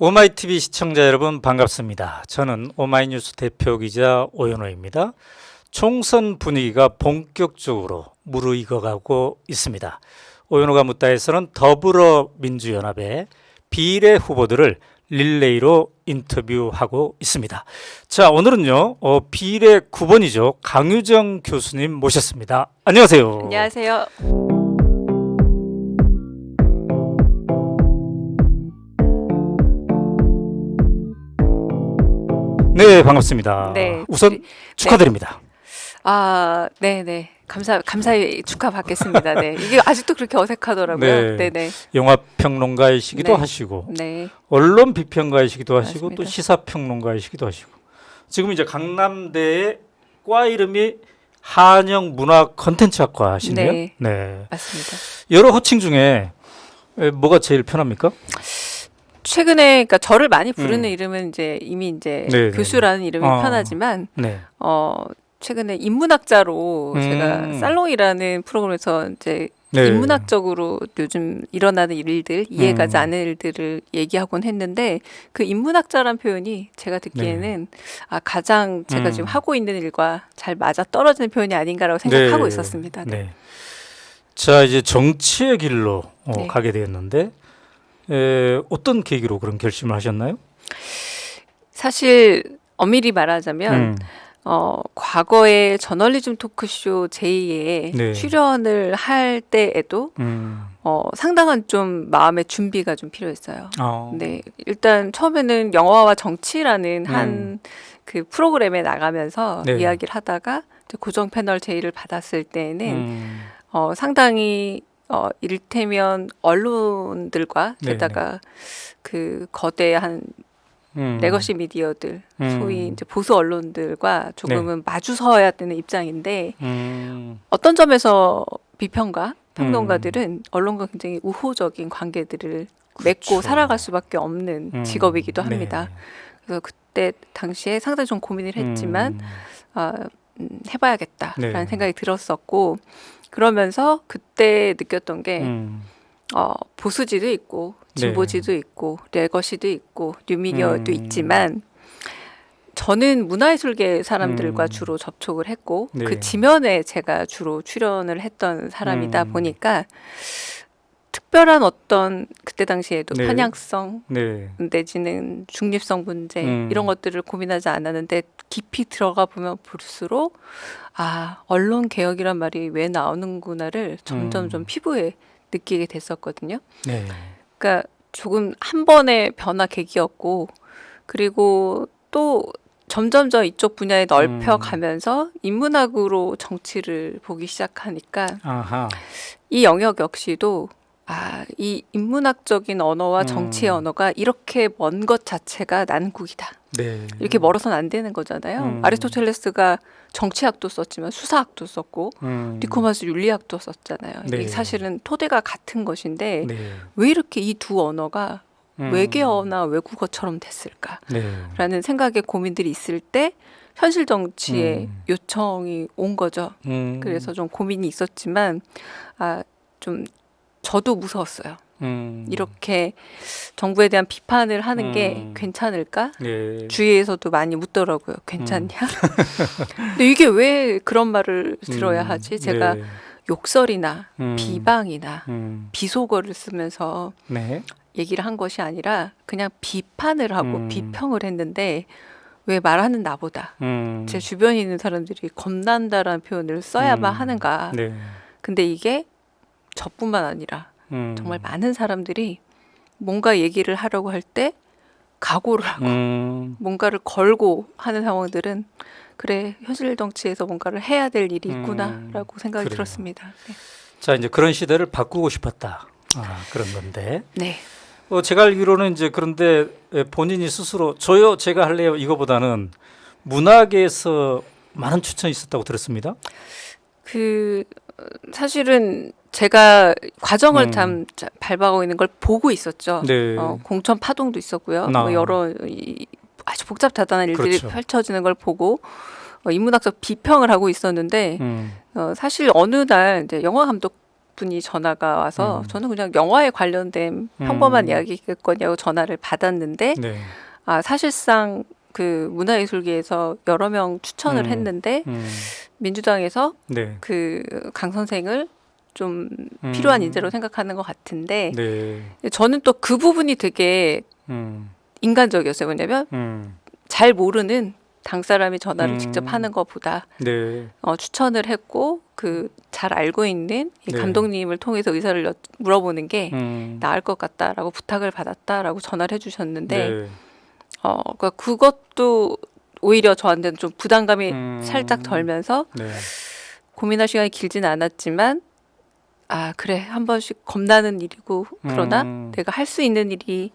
오마이TV 시청자 여러분 반갑습니다. 저는 오마이뉴스 대표기자 오연호입니다. 총선 분위기가 본격적으로 무르익어가고 있습니다. 오연호가 묻다에서는 더불어민주연합의 비례 후보들을 릴레이로 인터뷰하고 있습니다. 자, 오늘은요 비례 9번이죠. 강유정 교수님 모셨습니다. 안녕하세요. 안녕하세요. 네, 반갑습니다. 네. 우선 축하드립니다. 네네. 감사히 축하받겠습니다. 네. 이게 아직도 그렇게 어색하더라고요. 네. 네네. 영화 평론가이시기도 네. 하시고, 네. 언론 비평가이시기도 하시고, 맞습니다. 또 시사 평론가이시기도 하시고. 지금 이제 강남대의 과 이름이 한영 문화 컨텐츠학과시네요. 네. 네. 맞습니다. 여러 호칭 중에 뭐가 제일 편합니까? 최근에 그러니까 저를 많이 부르는 이름은 이제 이미 네네네. 교수라는 이름이 편하지만 네. 최근에 인문학자로 제가 살롱이라는 프로그램에서 이제 네. 인문학적으로 요즘 일어나는 일들, 이해가지 않는 일들을 얘기하곤 했는데 그 인문학자란 표현이 제가 듣기에는 가장 제가 지금 하고 있는 일과 잘 맞아 떨어지는 표현이 아닌가라고 생각하고 네. 있었습니다. 네. 네. 자, 이제 정치의 길로 네. 가게 되었는데 어떤 계기로 그런 결심을 하셨나요? 사실 엄밀히 말하자면 과거에 저널리즘 토크쇼 제2에 네. 출연을 할 때에도 상당한 좀 마음의 준비가 좀 필요했어요. 네, 일단 처음에는 영화와 정치라는 한 그 프로그램에 나가면서 네. 이야기를 하다가 이제 고정 패널 제의를 받았을 때에는 상당히 이를테면 언론들과 게다가 그 거대한 레거시 미디어들, 소위 이제 보수 언론들과 조금은 마주서야 되는 입장인데 어떤 점에서 비평가, 평론가들은 언론과 굉장히 우호적인 관계들을 맺고 그렇죠. 살아갈 수밖에 없는 직업이기도 합니다. 네. 그래서 그때 당시에 상당히 좀 고민을 했지만 해봐야겠다라는 네. 생각이 들었었고 그러면서 그때 느꼈던 게 보수지도 있고 진보지도 있고 레거시도 있고 뉴미디어도 있지만 저는 문화예술계 사람들과 주로 접촉을 했고 네. 그 지면에 제가 주로 출연을 했던 사람이다 보니까 특별한 어떤 그때 당시에도 네. 편향성 네. 내지는 중립성 문제 이런 것들을 고민하지 않았는데 깊이 들어가 보면 볼수록 언론 개혁이란 말이 왜 나오는구나를 점점 좀 피부에 느끼게 됐었거든요. 네. 그러니까 조금 한 번의 변화 계기였고 그리고 또 점점 이쪽 분야에 넓혀가면서 인문학으로 정치를 보기 시작하니까 아하. 이 영역 역시도 이 인문학적인 언어와 정치의 언어가 이렇게 먼 것 자체가 난국이다. 네. 이렇게 멀어서는 안 되는 거잖아요. 아리스토텔레스가 정치학도 썼지만 수사학도 썼고 니코마스 윤리학도 썼잖아요. 네. 이게 사실은 토대가 같은 것인데 네. 왜 이렇게 이 두 언어가 외계어나 외국어처럼 됐을까라는 네. 생각에 고민들이 있을 때 현실 정치의 요청이 온 거죠. 그래서 좀 고민이 있었지만 좀 저도 무서웠어요. 이렇게 정부에 대한 비판을 하는 게 괜찮을까? 네. 주위에서도 많이 묻더라고요. 괜찮냐? 근데 이게 왜 그런 말을 들어야 하지? 제가 네. 욕설이나 비방이나 비속어를 쓰면서 네. 얘기를 한 것이 아니라 그냥 비판을 하고 비평을 했는데 왜 말하는 나보다 제 주변에 있는 사람들이 겁난다라는 표현을 써야만 하는가? 네. 근데 이게 저뿐만 아니라 정말 많은 사람들이 뭔가 얘기를 하려고 할 때 각오를 하고 뭔가를 걸고 하는 상황들은 그래 현실 정치에서 뭔가를 해야 될 일이 있구나라고 생각이 그래요. 들었습니다. 네. 자, 이제 그런 시대를 바꾸고 싶었다. 그런 건데. 네. 제가 알기로는 이제 그런데 본인이 스스로 저요 제가 할래요 이거보다는 문학에서 많은 추천이 있었다고 들었습니다. 사실은 제가 과정을 참 밟아가고 있는 걸 보고 있었죠. 네. 공천 파동도 있었고요. 뭐 여러 아주 복잡다단한 일들이 그렇죠. 펼쳐지는 걸 보고 인문학적 비평을 하고 있었는데 사실 어느 날 이제 영화 감독 분이 전화가 와서 저는 그냥 영화에 관련된 평범한 이야기겠거냐고 전화를 받았는데 네. 사실상 그 문화예술계에서 여러 명 추천을 했는데 민주당에서 네. 그 강 선생을 좀 필요한 인재로 생각하는 것 같은데 네. 저는 또 그 부분이 되게 인간적이었어요. 왜냐면 잘 모르는 당 사람이 전화를 직접 하는 것보다 네. 추천을 했고 그 잘 알고 있는 이 네. 감독님을 통해서 의사를 물어보는 게 나을 것 같다라고 부탁을 받았다라고 전화를 해주셨는데 네. 그러니까 그것도 오히려 저한테는 좀 부담감이 살짝 덜면서 네. 고민할 시간이 길지는 않았지만 그래 한 번씩 겁나는 일이고 그러나 내가 할 수 있는 일이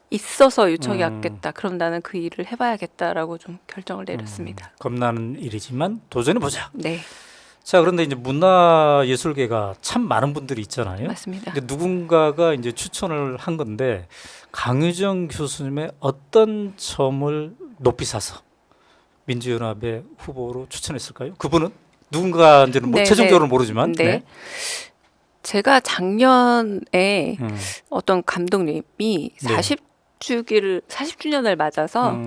있어서 요청이 왔겠다. 그럼 나는 그 일을 해봐야겠다라고 좀 결정을 내렸습니다. 겁나는 일이지만 도전해보자. 네, 자, 그런데 이제 문화예술계가 참 많은 분들이 있잖아요. 맞습니다. 근데 누군가가 이제 추천을 한 건데 강유정 교수님의 어떤 점을 높이 사서 민주연합의 후보로 추천했을까요? 그분은 누군가인지는 네, 최종적으로 모르지만. 네. 제가 작년에 어떤 감독님이 네. 40주년을 맞아서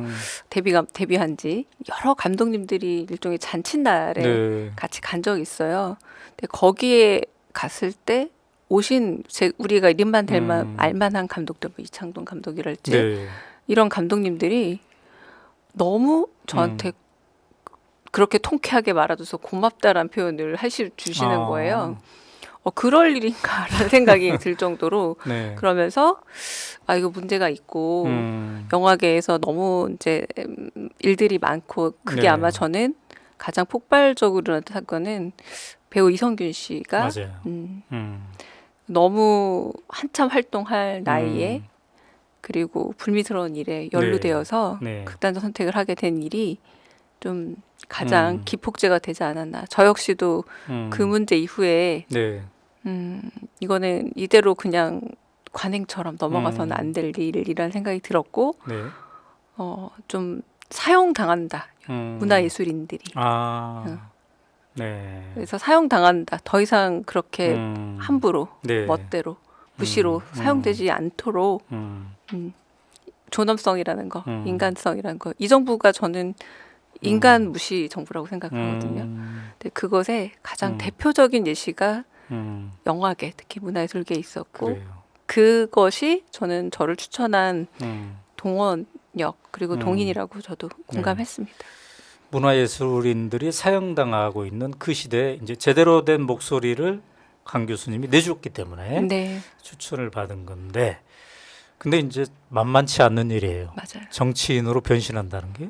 데뷔한 지 여러 감독님들이 일종의 잔칫날에 네. 같이 간 적이 있어요. 근데 거기에 갔을 때 오신 우리가 이름만 댈만 알만한 감독들, 뭐 이창동 감독이랄지 네. 이런 감독님들이 너무 저한테 그렇게 통쾌하게 말아줘서 고맙다라는 표현을 주시는 거예요. 그럴 일인가라는 생각이 들 정도로 네. 그러면서 이거 문제가 있고 영화계에서 너무 이제 일들이 많고 그게 네. 아마 저는 가장 폭발적으로 나타난 거는 배우 이성균 씨가 맞아요. 너무 한참 활동할 나이에 그리고 불미스러운 일에 연루되어서 네. 극단적 선택을 하게 된 일이 좀 가장 기폭제가 되지 않았나. 저 역시도 그 문제 이후에 네. 이거는 이대로 그냥 관행처럼 넘어가서는 안 될 일이라는 생각이 들었고 네. 좀 사용당한다. 문화예술인들이. 네. 그래서 사용당한다. 더 이상 그렇게 함부로 네. 멋대로 무시로 사용되지 않도록 존엄성이라는 거, 인간성이라는 거. 이 정부가 저는 인간 무시 정부라고 생각하거든요. 근데 그것의 가장 대표적인 예시가 영화계, 특히 문화예술계에 있었고 그래요. 그것이 저는 저를 추천한 동원역 그리고 동인이라고 저도 공감했습니다. 문화예술인들이 사형당하고 있는 그 시대에 이제 제대로 된 목소리를 강 교수님이 내주었기 때문에 네, 추천을 받은 건데, 근데 이제 만만치 않는 일이에요. 맞아요. 정치인으로 변신한다는 게.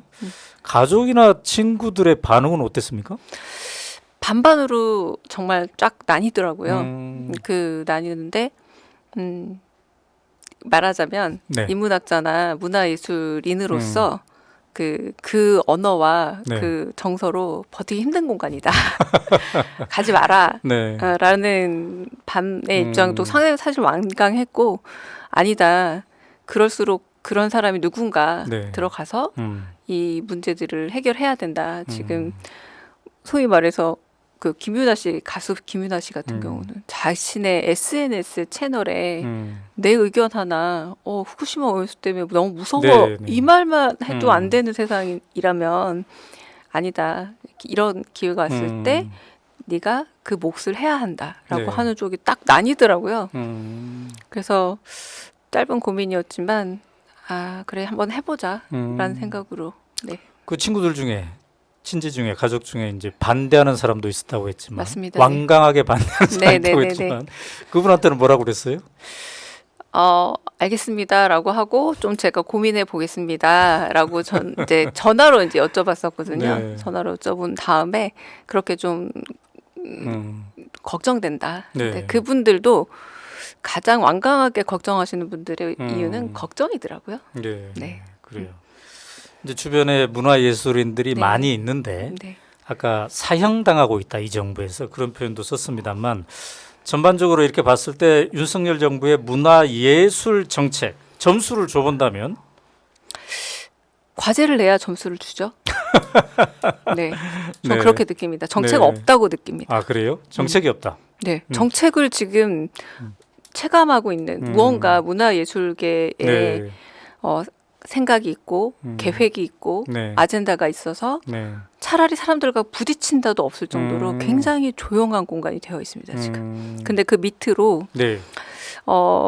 가족이나 친구들의 반응은 어땠습니까? 반반으로 정말 쫙 나뉘더라고요. 그 나뉘는데 말하자면 네. 인문학자나 문화예술인으로서 그 언어와 네. 그 정서로 버티기 힘든 공간이다. 가지 마라. 네. 라는 반의 입장도 사실 완강했고 아니다. 그럴수록 그런 사람이 누군가 네. 들어가서 이 문제들을 해결해야 된다. 지금 소위 말해서 그 가수 김유나 씨 같은 경우는 자신의 SNS 채널에 내 의견 하나 후쿠시마 오염수 때문에 너무 무서워 네, 네. 이 말만 해도 안 되는 세상이라면 아니다. 이런 기회가 왔을 때 네가 그 몫을 해야 한다라고 네. 하는 쪽이 딱 나뉘더라고요. 그래서 짧은 고민이었지만 그래 한번 해보자라는 생각으로. 네. 그 친구들 중에, 친지 중에, 가족 중에 이제 반대하는 사람도 있었다고 했지만, 맞습니다. 완강하게 반대하는 사람도 네. 했지만, 그분한테는 뭐라고 그랬어요? 알겠습니다라고 하고 좀 제가 고민해 보겠습니다라고 이제 전화로 이제 여쭤봤었거든요. 네. 전화로 여쭤본 다음에 그렇게 좀 걱정된다. 네. 근데 그분들도 가장 완강하게 걱정하시는 분들의 이유는 걱정이더라고요. 네. 네. 그래요. 이제 주변에 문화예술인들이 네. 많이 있는데, 네. 아까 사형당하고 있다, 이 정부에서 그런 표현도 썼습니다만, 전반적으로 이렇게 봤을 때 윤석열 정부의 문화예술 정책 점수를 줘본다면 과제를 내야 점수를 주죠. 네, 전 네. 그렇게 느낍니다. 정책 네. 없다고 느낍니다. 그래요? 정책이 없다. 네, 정책을 지금 체감하고 있는 무언가 문화예술계에 네. 생각이 있고 계획이 있고 네. 아젠다가 있어서 네. 차라리 사람들과 부딪힌다도 없을 정도로 굉장히 조용한 공간이 되어 있습니다 지금. 근데 그 밑으로 네.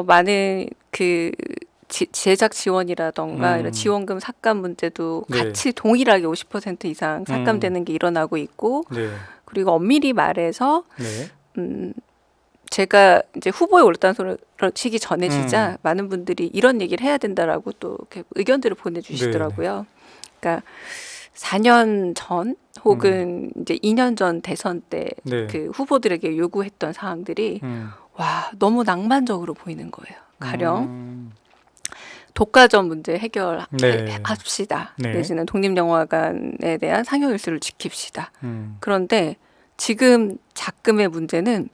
많은 그 제작 지원이라던가 이런 지원금 삭감 문제도 네. 같이 동일하게 50% 이상 삭감되는 게 일어나고 있고 네. 그리고 엄밀히 말해서 네. 제가 이제 후보에 올랐다는 소식이 전해지자 많은 분들이 이런 얘기를 해야 된다라고 또 이렇게 의견들을 보내주시더라고요. 그러니까 4년 전 혹은 이제 2년 전 대선 때 네. 그 후보들에게 요구했던 사항들이 와 너무 낭만적으로 보이는 거예요. 가령 독과점 문제 해결합시다. 네. 내지는 독립영화관에 대한 상영일수를 지킵시다. 그런데 지금 작금의 문제는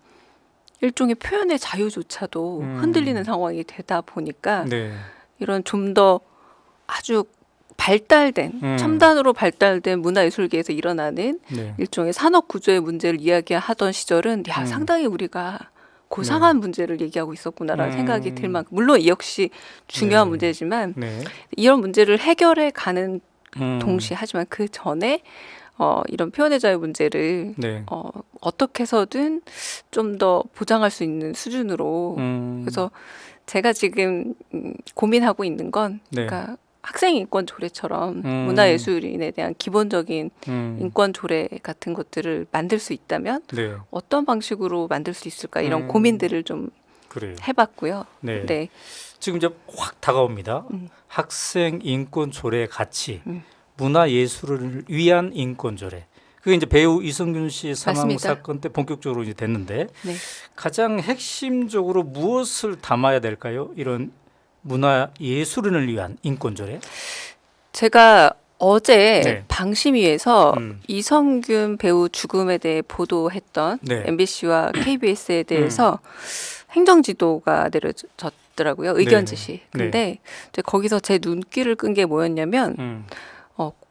일종의 표현의 자유조차도 흔들리는 상황이 되다 보니까 네. 이런 좀 더 아주 발달된 첨단으로 발달된 문화예술계에서 일어나는 네. 일종의 산업 구조의 문제를 이야기하던 시절은 상당히 우리가 고상한 문제를 얘기하고 있었구나라는 생각이 들 만큼 물론 이 역시 중요한 네. 문제지만 네. 이런 문제를 해결해 가는 동시에 하지만 그 전에 이런 표현의 자유 문제를 네. 어떻게 해서든 좀 더 보장할 수 있는 수준으로 그래서 제가 지금 고민하고 있는 건 네. 그러니까 학생 인권 조례처럼 문화예술인에 대한 기본적인 인권 조례 같은 것들을 만들 수 있다면 네. 어떤 방식으로 만들 수 있을까 이런 고민들을 좀 그래요. 해봤고요. 네. 네. 지금 이제 확 다가옵니다. 학생 인권 조례의 가치, 문화 예술을 위한 인권 조례. 그게 이제 배우 이성균 씨 사망 맞습니다. 사건 때 본격적으로 이제 됐는데 네. 가장 핵심적으로 무엇을 담아야 될까요? 이런 문화 예술인을 위한 인권 조례. 제가 어제 네. 방심위에서 이성균 배우 죽음에 대해 보도했던 네. MBC와 KBS에 대해서 행정지도가 내려졌더라고요. 의견 네. 제시. 근데 이제 거기서 제 눈길을 끈 게 뭐였냐면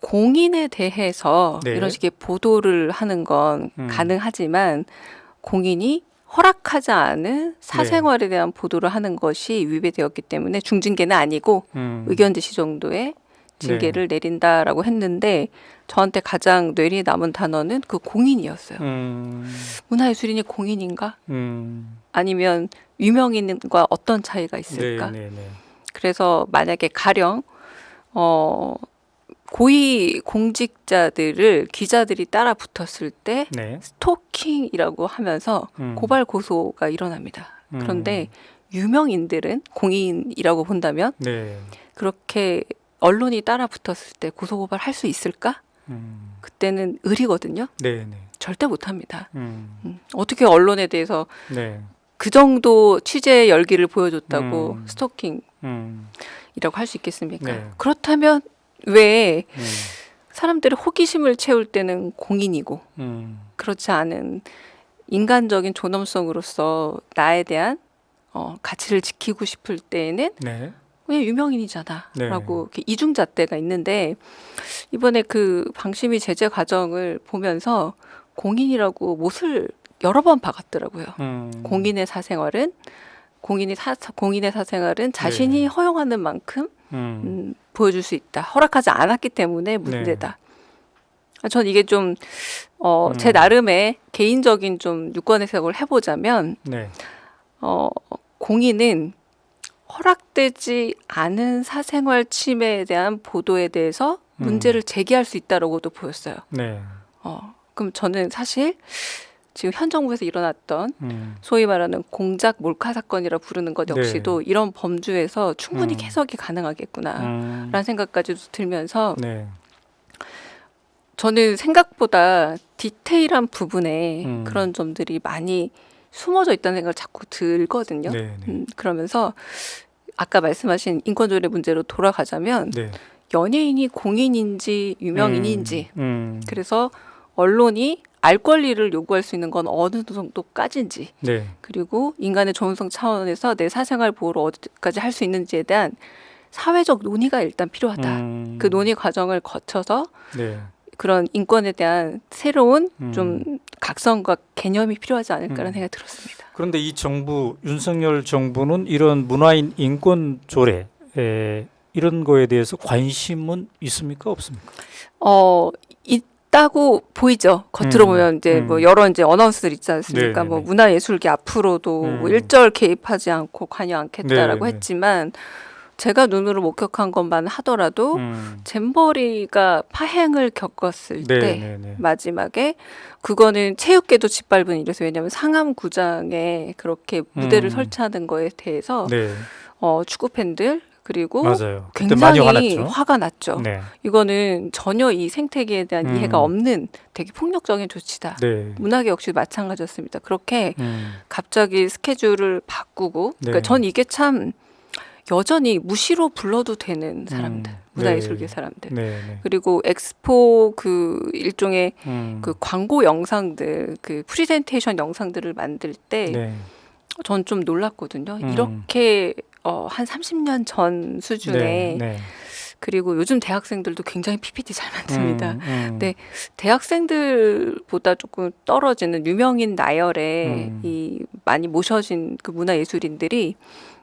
공인에 대해서 네. 이런 식의 보도를 하는 건 가능하지만 공인이 허락하지 않은 사생활에 대한 보도를 하는 것이 위배되었기 때문에 중징계는 아니고 의견 제시 정도의 징계를 내린다라고 했는데 저한테 가장 뇌리에 남은 단어는 그 공인이었어요. 문화예술인이 공인인가? 아니면 유명인과 어떤 차이가 있을까? 네. 그래서 만약에 가령 고위 공직자들을 기자들이 따라 붙었을 때 네. 스토킹이라고 하면서 고발 고소가 일어납니다. 그런데 유명인들은 공인이라고 본다면 네. 그렇게 언론이 따라 붙었을 때 고소 고발 할 수 있을까? 그때는 의리거든요. 네. 절대 못합니다. 어떻게 언론에 대해서 네. 그 정도 취재 열기를 보여줬다고 스토킹이라고 할 수 있겠습니까? 네. 그렇다면 왜 사람들의 호기심을 채울 때는 공인이고 그렇지 않은 인간적인 존엄성으로서 나에 대한 가치를 지키고 싶을 때에는 네. 그냥 유명인이잖아 네. 라고 이렇게 이중잣대가 있는데 이번에 그 방심위 제재 과정을 보면서 공인이라고 못을 여러 번 박았더라고요. 공인의 사생활은 자신이 허용하는 만큼 보여줄 수 있다. 허락하지 않았기 때문에 문제다. 전 이게 좀 제 나름의 개인적인 좀 유권 해석을 해보자면 네. 공인은 허락되지 않은 사생활 침해에 대한 보도에 대해서 문제를 제기할 수 있다라고도 보였어요. 네. 그럼 저는 사실 지금 현 정부에서 일어났던 소위 말하는 공작 몰카 사건이라 부르는 것 역시도 이런 범주에서 충분히 해석이 가능하겠구나라는 생각까지도 들면서 네. 저는 생각보다 디테일한 부분에 그런 점들이 많이 숨어져 있다는 생각을 자꾸 들거든요. 그러면서 아까 말씀하신 인권조례 문제로 돌아가자면 연예인이 공인인지 유명인인지 그래서 언론이 알 권리를 요구할 수 있는 건 어느 정도까지인지 그리고 인간의 존엄성 차원에서 내 사생활 보호를 어디까지 할 수 있는지에 대한 사회적 논의가 일단 필요하다. 그 논의 과정을 거쳐서 그런 인권에 대한 새로운 좀 각성과 개념이 필요하지 않을까라는 생각이 들었습니다. 그런데 이 정부 윤석열 정부는 이런 문화인 인권 조례 이런 거에 대해서 관심은 있습니까 없습니까? 있다고 보이죠. 겉으로 보면 이제 뭐 여러 이제 어나운스들 있지 않습니까? 네네네. 뭐 문화예술계 앞으로도 뭐 일절 개입하지 않고 관여 않겠다라고 네네. 했지만 제가 눈으로 목격한 것만 하더라도 잼버리가 파행을 겪었을 때 네네네. 마지막에 그거는 체육계도 짓밟은 일이어서 왜냐하면 상암구장에 그렇게 무대를 설치하는 거에 대해서 네. 축구 팬들 그리고 맞아요. 그때 많이 굉장히 화났죠. 화가 났죠. 네. 이거는 전혀 이 생태계에 대한 이해가 없는 되게 폭력적인 조치다. 네. 문화계 역시 마찬가지였습니다. 그렇게 갑자기 스케줄을 바꾸고 그러니까 네. 전 이게 참 여전히 무시로 불러도 되는 사람들, 문화예술계 네. 사람들. 네. 네. 그리고 엑스포 그 일종의 그 광고 영상들, 그 프리젠테이션 영상들을 만들 때 네. 전 좀 놀랐거든요. 이렇게 한 30년 전 수준의 네. 네. 그리고 요즘 대학생들도 굉장히 PPT 잘 만듭니다. 네. 대학생들보다 조금 떨어지는 유명인 나열에 이 많이 모셔진 그 문화예술인들이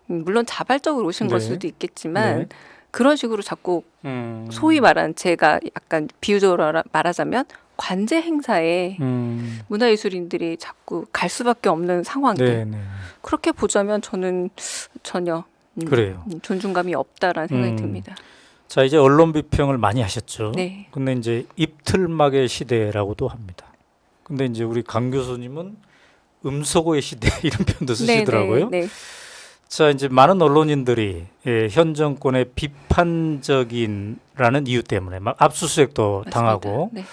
물론 자발적으로 오신 걸 네. 수도 있겠지만 네. 그런 식으로 자꾸 소위 말하는 제가 약간 비유적으로 말하자면 관제 행사에 문화예술인들이 자꾸 갈 수밖에 없는 상황들 네. 네. 그렇게 보자면 저는 전혀 그래요. 존중감이 없다라는 생각이 듭니다. 자, 이제 언론 비평을 많이 하셨죠. 네. 근데 이제 입틀막의 시대라고도 합니다. 근데 이제 우리 강 교수님은 음소거의 시대 이런 표현도 쓰시더라고요. 네. 자, 이제 많은 언론인들이 현 정권의 비판적인라는 이유 때문에 막 압수수색도 맞습니다. 당하고 네.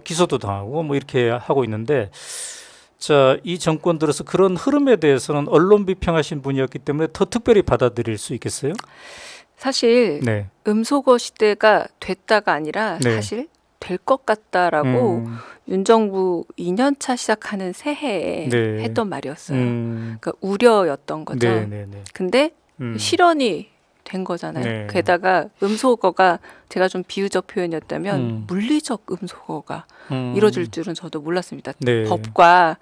기소도 당하고 뭐 이렇게 하고 있는데 자, 이 정권 들어서 그런 흐름에 대해서는 언론 비평하신 분이었기 때문에 더 특별히 받아들일 수 있겠어요? 사실 네. 음소거 시대가 됐다가 아니라 네. 사실 될 것 같다라고 윤 정부 2년차 시작하는 새해에 네. 했던 말이었어요. 그러니까 우려였던 거죠. 네, 네, 네. 근데 실현이 된 거잖아요. 네. 게다가 음소거가 제가 좀 비유적 표현이었다면 물리적 음소거가 이뤄질 줄은 저도 몰랐습니다. 네. 법과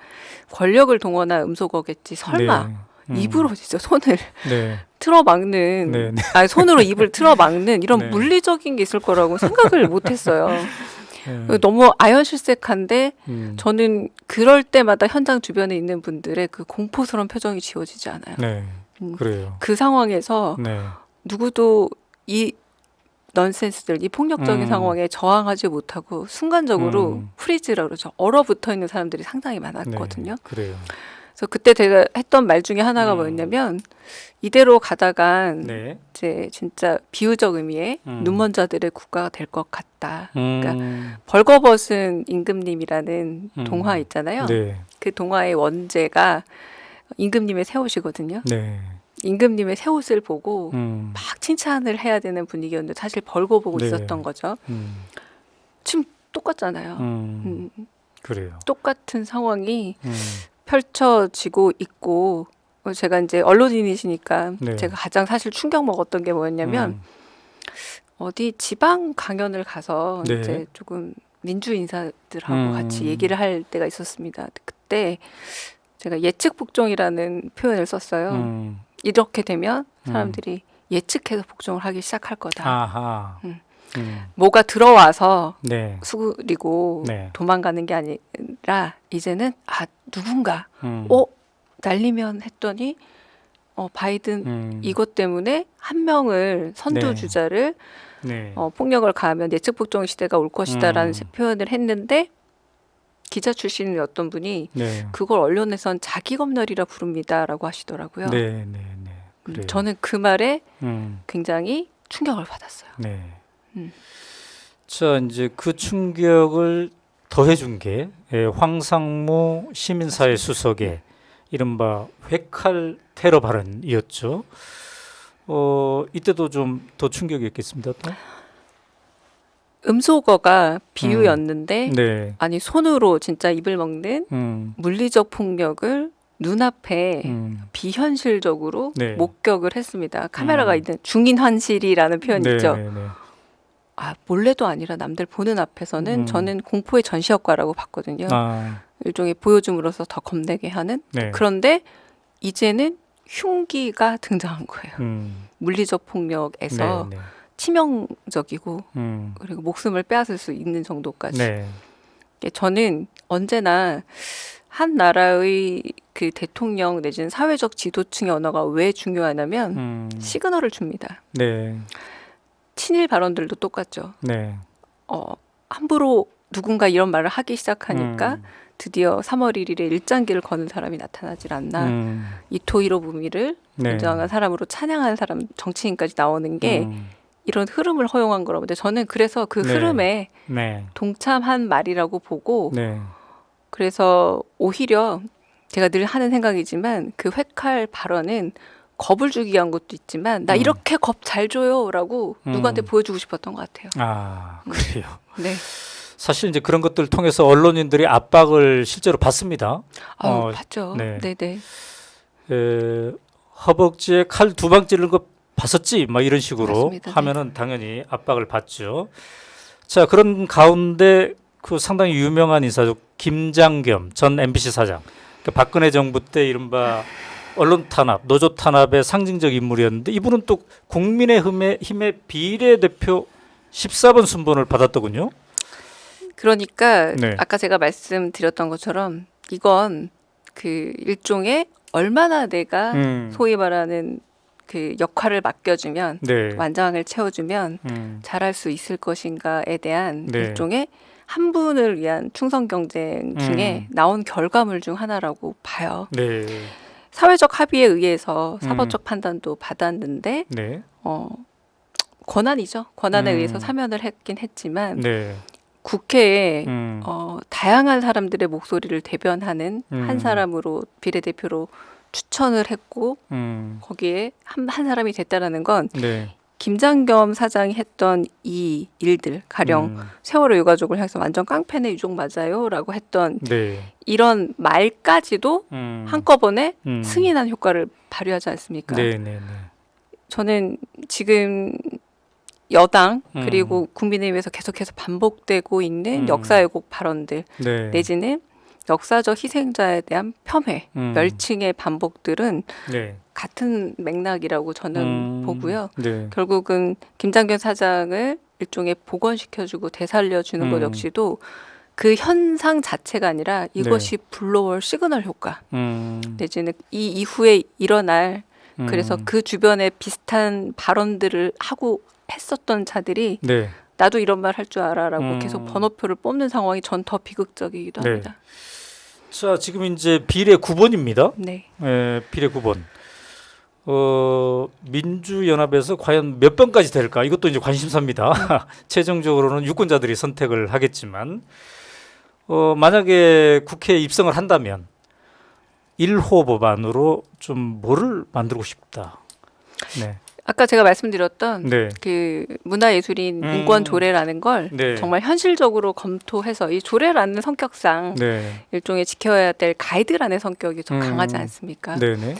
권력을 동원한 음소거겠지. 설마 네. 입으로 진짜 손을 네. 틀어막는 네, 네. 손으로 입을 틀어막는 이런 네. 물리적인 게 있을 거라고 생각을 못했어요. 네. 너무 아연실색한데 음. 저는 그럴 때마다 현장 주변에 있는 분들의 그 공포스러운 표정이 지워지지 않아요. 네. 그래요. 그 상황에서 네. 누구도 이 넌센스들, 이 폭력적인 상황에 저항하지 못하고 순간적으로 프리즈라 그러죠. 얼어붙어 있는 사람들이 상당히 많았거든요. 네. 그래요. 그래서 그때 제가 했던 말 중에 하나가 뭐였냐면 이대로 가다간 네. 이제 진짜 비유적 의미의 눈먼 자들의 국가가 될 것 같다. 그러니까 벌거벗은 임금님이라는 동화 있잖아요. 네. 그 동화의 원제가 임금님의 새 옷이거든요. 네. 임금님의 새 옷을 보고 막 칭찬을 해야 되는 분위기였는데 사실 벌거보고 네. 있었던 거죠. 지금 똑같잖아요. 그래요. 똑같은 상황이 펼쳐지고 있고 제가 이제 언론인이시니까 네. 제가 가장 사실 충격 먹었던 게 뭐였냐면 어디 지방 강연을 가서 네. 이제 조금 민주 인사들하고 같이 얘기를 할 때가 있었습니다. 그때 제가 예측 복종이라는 표현을 썼어요. 이렇게 되면 사람들이 예측해서 복종을 하기 시작할 거다. 아하. 뭐가 들어와서 네. 수그리고 네. 도망가는 게 아니라 이제는 누군가 날리면 했더니 바이든 이것 때문에 한 명을 선두주자를 네. 폭력을 가하면 예측 복종 시대가 올 것이다라는 표현을 했는데 기자 출신의 어떤 분이 네. 그걸 언론에선 자기 검열이라 부릅니다라고 하시더라고요. 네. 네. 네. 그래요. 저는 그 말에 음. 굉장히 충격을 받았어요. 네. 자, 이제 그 충격을 더해준 게 황상무 시민사회 수석의 이른바 회칼 테러 발언이었죠. 이때도 좀 더 충격이었겠습니다. 또? 음소거가 비유였는데 네. 아니 손으로 진짜 입을 먹는 물리적 폭력을 눈앞에 비현실적으로 네. 목격을 했습니다. 카메라가 있는 중인환실이라는 표현 네. 있죠. 네. 네. 몰래도 아니라 남들 보는 앞에서는 저는 공포의 전시 효과라고 봤거든요. 일종의 보여줌으로써 더 겁내게 하는. 네. 그런데 이제는 흉기가 등장한 거예요. 물리적 폭력에서 네, 네. 치명적이고 그리고 목숨을 빼앗을 수 있는 정도까지. 네. 저는 언제나 한 나라의 그 대통령 내지는 사회적 지도층의 언어가 왜 중요하냐면 시그널을 줍니다. 네. 친일 발언들도 똑같죠. 네. 함부로 누군가 이런 말을 하기 시작하니까 드디어 3월 1일에 일장기를 거는 사람이 나타나질 않나. 이토 히로부미를 굉장한 사람으로 찬양하는 사람, 정치인까지 나오는 게 이런 흐름을 허용한 거라고. 근데 저는 그래서 그 네. 흐름에 네. 동참한 말이라고 보고 네. 그래서 오히려 제가 늘 하는 생각이지만 그 회칼 발언은 겁을 주기 위한 것도 있지만 나 이렇게 겁 잘 줘요라고 누구한테 보여주고 싶었던 것 같아요. 그래요. 네. 사실 이제 그런 것들을 통해서 언론인들이 압박을 실제로 받습니다. 봤죠. 네. 네네. 허벅지에 칼 2방 찌르는 거 봤었지? 막 이런 식으로 맞습니다. 하면은 당연히 압박을 받죠. 자, 그런 가운데 그 상당히 유명한 인사죠. 김장겸 전 MBC 사장. 그러니까 박근혜 정부 때 이른바 언론 탄압, 노조 탄압의 상징적 인물이었는데 이분은 또 국민의힘의 비례대표 14번 순번을 받았더군요. 그러니까 네. 아까 제가 말씀드렸던 것처럼 이건 그 일종의 얼마나 내가 소위 말하는 그 역할을 맡겨주면 네. 완장을 채워주면 잘할 수 있을 것인가에 대한 네. 일종의 한 분을 위한 충성 경쟁 중에 나온 결과물 중 하나라고 봐요. 네. 사회적 합의에 의해서 사법적 판단도 받았는데 네. 권한이죠. 권한에 의해서 사면을 했긴 했지만 네. 국회에 다양한 사람들의 목소리를 대변하는 한 사람으로 비례대표로 추천을 했고 거기에 한 사람이 됐다라는 건 네. 김장겸 사장이 했던 이 일들 가령 세월호 유가족을 향해서 완전 깡패네 유족 맞아요라고 했던 네. 이런 말까지도 한꺼번에 음. 승인한 효과를 발휘하지 않습니까? 네. 네. 네. 저는 지금 여당 그리고 국민의힘에서 계속해서 반복되고 있는 역사 왜곡 발언들 네. 내지는 역사적 희생자에 대한 폄훼, 멸칭의 반복들은 네. 같은 맥락이라고 저는 보고요. 네. 결국은 김장겸 사장을 일종의 복원시켜주고 되살려주는 것 역시도 그 현상 자체가 아니라 이것이 불러올 시그널 효과 내지는 이 이후에 일어날 그래서 그 주변에 비슷한 발언들을 하고 했었던 자들이 네. 나도 이런 말 할 줄 알아라고 계속 번호표를 뽑는 상황이 전 더 비극적이기도 네. 합니다. 자, 지금 이제 비례 9번입니다. 네. 비례 9번. 민주연합에서 과연 몇 번까지 될까? 이것도 이제 관심사입니다. 최종적으로는 유권자들이 선택을 하겠지만, 만약에 국회에 입성을 한다면 1호 법안으로 좀 뭐를 만들고 싶다. 네. 아까 제가 말씀드렸던 네. 그 문화예술인 인권 조례라는 걸 네. 정말 현실적으로 검토해서 이 조례라는 성격상 네. 일종의 지켜야 될 가이드라는 성격이 좀 강하지 않습니까? 네네.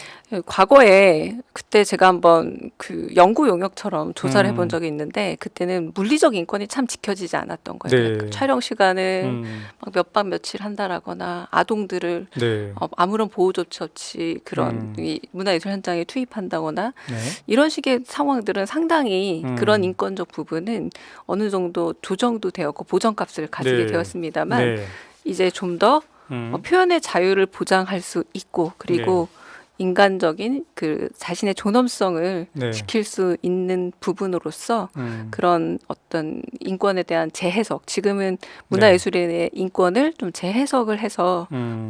과거에 그때 제가 한번 그 연구 용역처럼 조사를 해본 적이 있는데 그때는 물리적 인권이 참 지켜지지 않았던 거예요. 네. 그러니까 촬영 시간을 막 몇 박 며칠 한다라거나 아동들을 네. 아무런 보호 조치 없이 그런 이 문화예술 현장에 투입한다거나 네. 이런 식의 상황들은 상당히 그런 인권적 부분은 어느 정도 조정도 되었고 보정값을 가지게 네. 되었습니다만 네. 이제 좀 더 표현의 자유를 보장할 수 있고 그리고 인간적인 그 자신의 존엄성을 네. 지킬 수 있는 부분으로서 그런 어떤 인권에 대한 재해석 지금은 문화예술인의 인권을 좀 재해석을 해서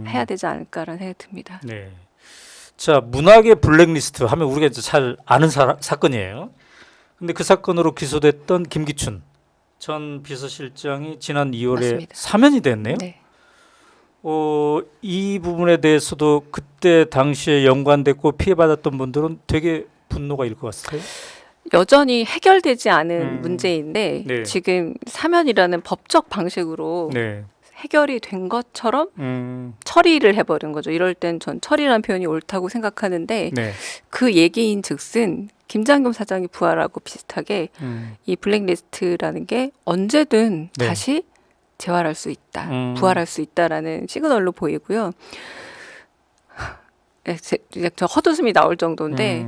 해야 되지 않을까라는 생각이 듭니다. 네. 자, 문학의 블랙리스트 하면 우리가 이제 잘 아는 사건이에요. 근데 그 사건으로 기소됐던 김기춘 전 비서실장이 지난 2월에 맞습니다. 사면이 됐네요. 네. 이 부분에 대해서도 그때 당시에 연관됐고 피해받았던 분들은 되게 분노가 일 것 같아요. 여전히 해결되지 않은 문제인데 네. 지금 사면이라는 법적 방식으로 네. 해결이 된 것처럼 처리를 해버린 거죠. 이럴 땐 전 처리라는 표현이 옳다고 생각하는데 네. 그 얘기인 즉슨 김장겸 사장이 부활하고 비슷하게 이 블랙리스트라는 게 언제든 네. 다시 재활할 수 있다, 부활할 수 있다라는 시그널로 보이고요. 저 헛웃음이 나올 정도인데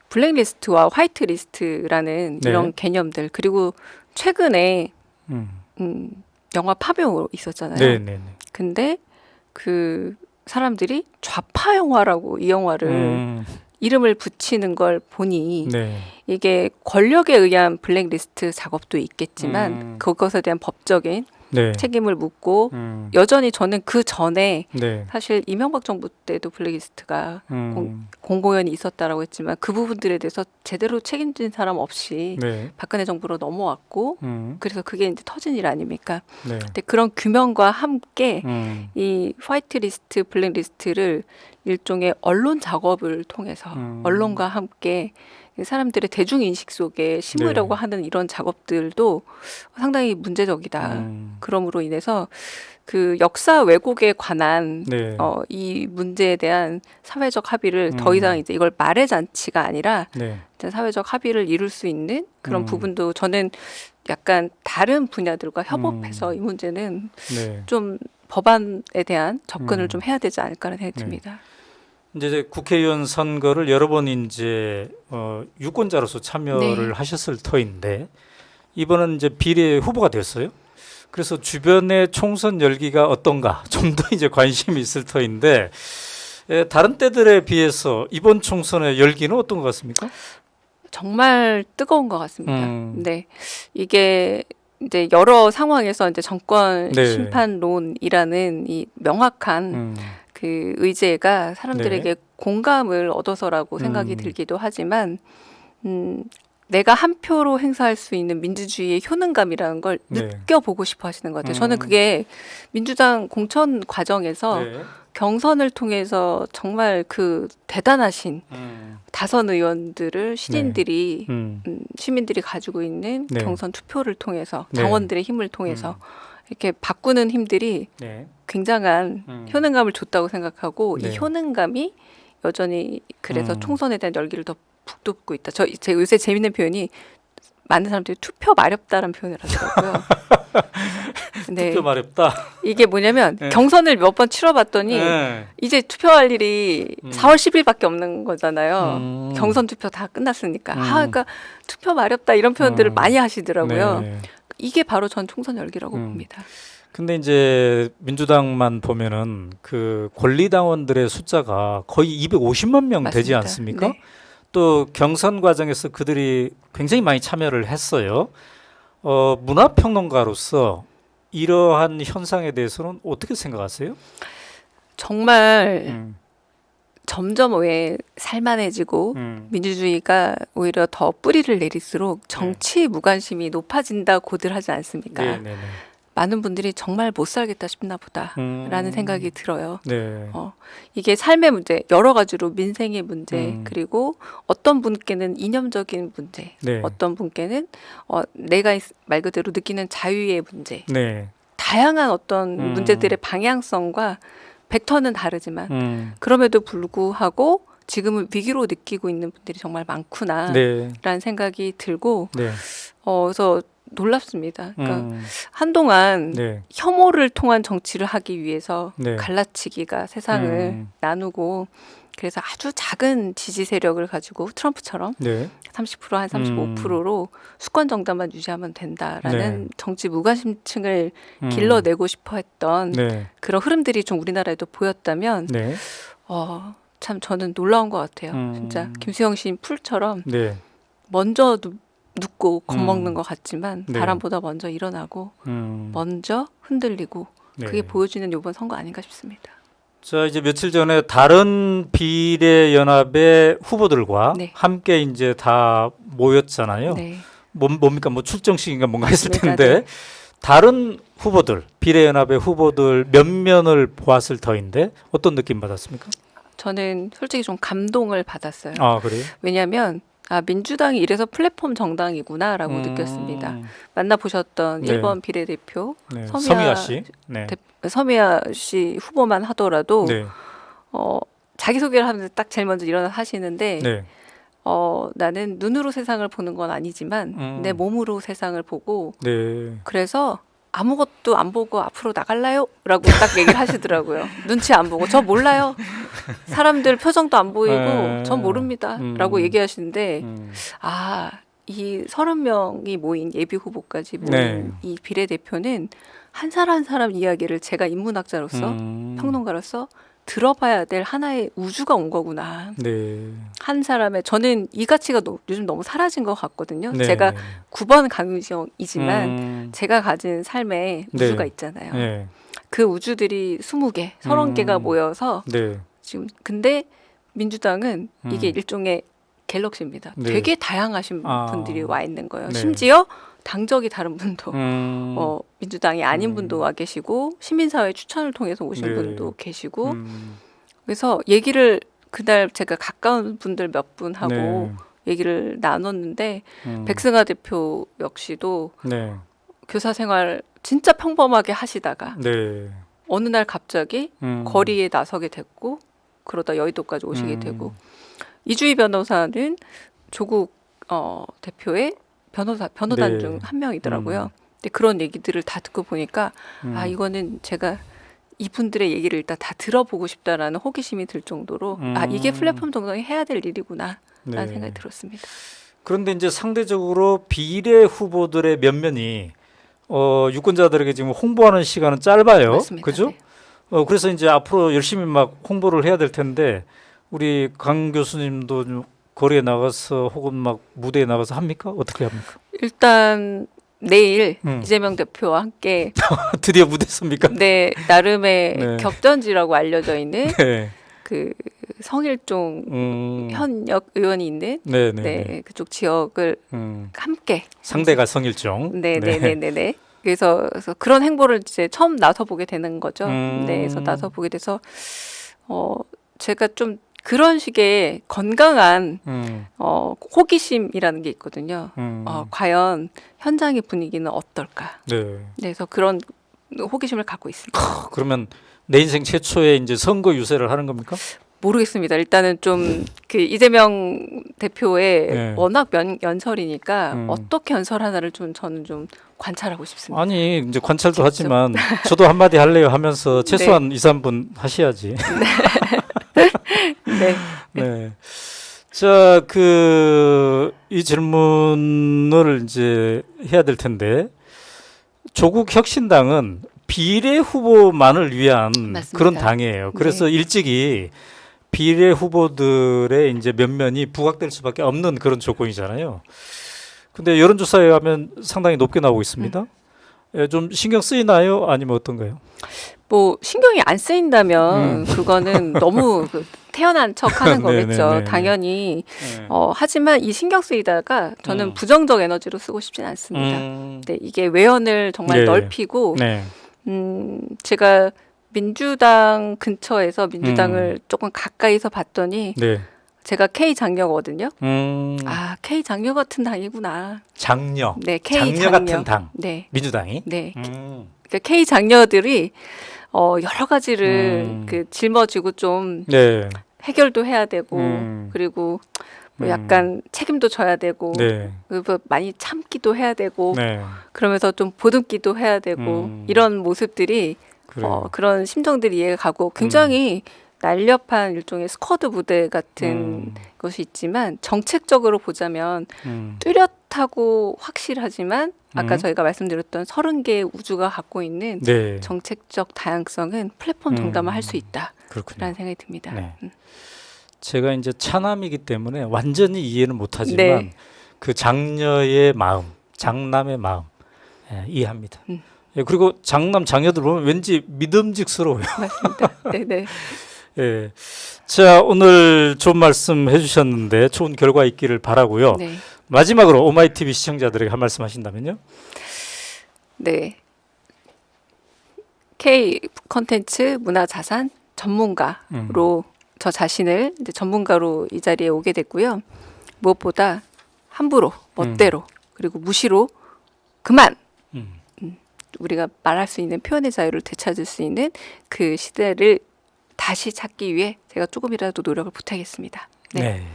블랙리스트와 화이트리스트라는 네. 이런 개념들 그리고 최근에 영화 파묘 있었잖아요. 네, 네, 네. 근데 그 사람들이 좌파 영화라고 이 영화를 이름을 붙이는 걸 보니 네. 이게 권력에 의한 블랙리스트 작업도 있겠지만 그것에 대한 법적인 네. 책임을 묻고 여전히 저는 그 전에 네. 사실 이명박 정부 때도 블랙리스트가 공공연히 있었다라고 했지만 그 부분들에 대해서 제대로 책임진 사람 없이 네. 박근혜 정부로 넘어왔고 그래서 그게 이제 터진 일 아닙니까? 네. 근데 그런 규명과 함께 이 화이트리스트, 블랙리스트를 일종의 언론 작업을 통해서 언론과 함께 사람들의 대중인식 속에 심으려고 네. 하는 이런 작업들도 상당히 문제적이다. 그럼으로 인해서 그 역사 왜곡에 관한 네. 이 문제에 대한 사회적 합의를 더 이상 이제 이걸 말의 잔치가 아니라 네. 이제 사회적 합의를 이룰 수 있는 그런 부분도 저는 약간 다른 분야들과 협업해서 이 문제는 네. 좀 법안에 대한 접근을 좀 해야 되지 않을까라는 생각이 듭니다. 이제 국회의원 선거를 여러 번 이제 유권자로서 참여를 네. 하셨을 터인데 이번은 이제 비례 후보가 됐어요. 그래서 주변의 총선 열기가 어떤가 좀 더 이제 관심이 있을 터인데 다른 때들에 비해서 이번 총선의 열기는 어떤 것 같습니까? 정말 뜨거운 것 같습니다. 네, 이게 이제 여러 상황에서 이제 정권 네. 심판론이라는 이 명확한 그 의제가 사람들에게 네. 공감을 얻어서라고 생각이 들기도 하지만 내가 한 표로 행사할 수 있는 민주주의의 효능감이라는 걸 네. 느껴보고 싶어 하시는 것 같아요. 저는 그게 민주당 공천 과정에서 네. 경선을 통해서 정말 그 대단하신 다선 의원들을 신인들이 시민들이 가지고 있는 네. 경선 투표를 통해서 네. 당원들의 힘을 통해서 이렇게 바꾸는 힘들이 네. 굉장한 효능감을 줬다고 생각하고 네. 이 효능감이 여전히 그래서 총선에 대한 열기를 더 북돋고 있다. 제 요새 재밌는 표현이 많은 사람들이 투표 마렵다라는 표현을 하더라고요. 네. 투표 마렵다. 이게 뭐냐면 네. 경선을 몇 번 치러봤더니 네. 이제 투표할 일이 4월 10일밖에 없는 거잖아요. 경선 투표 다 끝났으니까. 그러니까 투표 마렵다 이런 표현들을 많이 하시더라고요. 네. 이게 바로 전 총선 열기라고 봅니다. 근데 이제 민주당만 보면은 그 권리당원들의 숫자가 거의 250만 명 되지 맞습니다. 않습니까? 네. 또 경선 과정에서 그들이 굉장히 많이 참여를 했어요. 문화평론가로서 이러한 현상에 대해서는 어떻게 생각하세요? 정말 점점 왜 살만해지고 민주주의가 오히려 더 뿌리를 내릴수록 정치 무관심이 높아진다고들 하지 않습니까? 네, 네, 네. 많은 분들이 정말 못 살겠다 싶나 보다라는 생각이 들어요. 네. 이게 삶의 문제, 여러 가지로 민생의 문제, 그리고 어떤 분께는 이념적인 문제, 네. 어떤 분께는 내가 말 그대로 느끼는 자유의 문제, 네. 다양한 어떤 문제들의 방향성과 벡터는 다르지만 그럼에도 불구하고 지금은 위기로 느끼고 있는 분들이 정말 많구나라는 네. 생각이 들고 네. 그래서 놀랍습니다. 그러니까 한동안 네. 혐오를 통한 정치를 하기 위해서 네. 갈라치기가 세상을 나누고 그래서 아주 작은 지지 세력을 가지고 트럼프처럼 네. 30% 한 35%로 수권 정당만 유지하면 된다라는 네. 정치 무관심층을 길러내고 싶어 했던 네. 그런 흐름들이 좀 우리나라에도 보였다면 네. 참 저는 놀라운 것 같아요. 진짜 김수영 시인 풀처럼 네. 먼저 눕고 겁먹는 것 같지만 네. 바람보다 먼저 일어나고 먼저 흔들리고 네. 그게 보여주는 이번 선거 아닌가 싶습니다. 자, 이제 며칠 전에 다른 비례연합의 후보들과 네. 함께 이제 다 모였잖아요. 네. 뭡니까? 뭐 출정식인가 뭔가 했을 네, 텐데 맞아요. 다른 후보들, 비례연합의 후보들 몇 면을 보았을 터인데 어떤 느낌 받았습니까? 저는 솔직히 좀 감동을 받았어요. 아, 그래요? 왜냐하면 아, 민주당이 이래서 플랫폼 정당이구나라고 느꼈습니다. 만나보셨던 네. 1번 비례대표 네. 서미아 서미아 씨. 네. 서미아 씨 후보만 하더라도 네. 자기소개를 하면서 딱 제일 먼저 일어나서 하시는데 네. 나는 눈으로 세상을 보는 건 아니지만 내 몸으로 세상을 보고 네. 그래서 아무것도 안 보고 앞으로 나갈라요? 라고 딱 얘기를 하시더라고요. 눈치 안 보고 저 몰라요. 사람들 표정도 안 보이고 전 모릅니다. 라고 얘기하시는데 아, 이 30명이 모인 예비 후보까지 모인 네. 이 비례대표는 한 사람 한 사람 이야기를 제가 인문학자로서 평론가로서 들어봐야 될 하나의 우주가 온 거구나. 네. 한 사람의 저는 이 가치가 요즘 너무 사라진 것 같거든요. 네. 제가 9번 강유정이지만 제가 가진 삶에 네. 우주가 있잖아요. 네. 그 우주들이 20개, 30개가 모여서 네. 지금 근데 민주당은 이게 일종의 갤럭시입니다. 네. 되게 다양하신 아. 분들이 와 있는 거예요. 네. 심지어 당적이 다른 분도 민주당이 아닌 음. 분도 와 계시고 시민사회 추천을 통해서 오신 네. 분도 계시고 그래서 얘기를 그날 제가 가까운 분들 몇 분 하고 네. 얘기를 나눴는데 백승아 대표 역시도 네. 교사 생활 진짜 평범하게 하시다가 네. 어느 날 갑자기 거리에 나서게 됐고 그러다 여의도까지 오시게 음. 되고 이주희 변호사는 조국 대표의 변호단 네. 중 한 명이더라고요. 근데 그런 얘기들을 다 듣고 보니까 아 이거는 제가 이분들의 얘기를 일단 다 들어보고 싶다라는 호기심이 들 정도로 아 이게 플랫폼 정당이 해야 될 일이구나 라는 네. 생각이 들었습니다. 그런데 이제 상대적으로 비례 후보들의 면면이 유권자들에게 지금 홍보하는 시간은 짧아요. 맞습니다. 그죠? 네. 그래서 이제 앞으로 열심히 막 홍보를 해야 될 텐데 우리 강 교수님도 좀 거리에 나가서 혹은 막 무대에 나가서 합니까? 어떻게 합니까? 일단 내일 이재명 대표와 함께 드디어 무대 섭니까? 네 나름의 네. 격전지라고 알려져 있는 네. 그 성일종 현역 의원이 있는 네네. 네 그쪽 지역을 함께 상대가 성일종. 네네네네. 그래서 그런 행보를 이제 처음 나서 보게 되는 거죠. 음. 네, 그래서 나서 보게 돼서 제가 좀 그런 식의 건강한 호기심이라는 게 있거든요. 과연 현장의 분위기는 어떨까? 네. 네, 그래서 그런 호기심을 갖고 있습니다. 그러면 내 인생 최초의 이제 선거 유세를 하는 겁니까? 모르겠습니다. 일단은 좀 그 이재명 대표의 네. 워낙 연설이니까 어떻게 연설하나를 좀 저는 좀 관찰하고 싶습니다. 아니 이제 관찰도 직접. 하지만 저도 한마디 할래요 하면서 최소한 2, 3분 하셔야지. 네. 네. 자, 이 질문을 이제 해야 될 텐데 조국 혁신당은 비례 후보만을 위한 맞습니다. 그런 당이에요. 그래서 일찍이 비례 후보들의 이제 면면이 부각될 수밖에 없는 그런 조건이잖아요. 근데 여론조사에 하면 상당히 높게 나오고 있습니다. 예, 좀 신경 쓰이나요? 아니면 어떤가요? 뭐 신경이 안 쓰인다면 그거는 너무 태어난 척하는 거겠죠. 네네네네. 당연히. 네. 하지만 이 신경 쓰이다가 저는 부정적 에너지로 쓰고 싶진 않습니다. 네, 이게 외연을 정말 네. 넓히고 네. 제가 민주당 근처에서 민주당을 조금 가까이서 봤더니 네. 제가 K 장녀거든요. 음, 아, K 장녀 같은 당이구나. 장녀. 네, K 장녀 같은 당. 네, 민주당이. 네. 음, 그러니까 K 장녀들이 여러 가지를 짊어지고 좀 네. 해결도 해야 되고 음. 그리고 뭐 약간 책임도 져야 되고 네. 그리고 많이 참기도 해야 되고 네. 그러면서 좀 보듬기도 해야 되고 이런 모습들이 그래요. 그런 심정들이 이해가 가고 굉장히 날렵한 일종의 스쿼드 부대 같은 것이 있지만 정책적으로 보자면 뚜렷하고 확실하지만 아까 저희가 말씀드렸던 30개의 우주가 갖고 있는 네. 정책적 다양성은 플랫폼 정당만 할 수 있다라는 그렇군요. 생각이 듭니다. 네. 제가 이제 차남이기 때문에 완전히 이해는 못하지만 네. 그 장녀의 마음, 장남의 마음 이해합니다. 예, 그리고 장남 장녀들 보면 왠지 믿음직스러워요. 맞습니다. 네네. 예. 자, 오늘 좋은 말씀 해주셨는데 좋은 결과 있기를 바라고요. 네. 마지막으로 오마이TV 시청자들에게 한 말씀 하신다면요? 네. K 콘텐츠 문화자산 전문가로 저 자신을 이제 전문가로 이 자리에 오게 됐고요. 무엇보다 함부로 멋대로 그리고 무시로 그만 우리가 말할 수 있는 표현의 자유를 되찾을 수 있는 그 시대를 다시 찾기 위해 제가 조금이라도 노력을 보태겠습니다. 네. 네.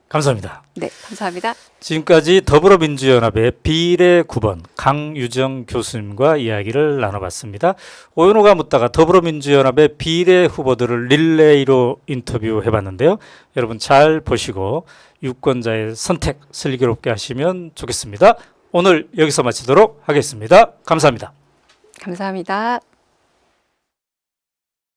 감사합니다. 네, 감사합니다. 지금까지 더불어민주연합의 비례 9번 강유정 교수님과 이야기를 나눠봤습니다. 오연호가 묻다가 더불어민주연합의 비례 후보들을 릴레이로 인터뷰해봤는데요. 여러분 잘 보시고 유권자의 선택 슬기롭게 하시면 좋겠습니다. 오늘 여기서 마치도록 하겠습니다. 감사합니다. 감사합니다.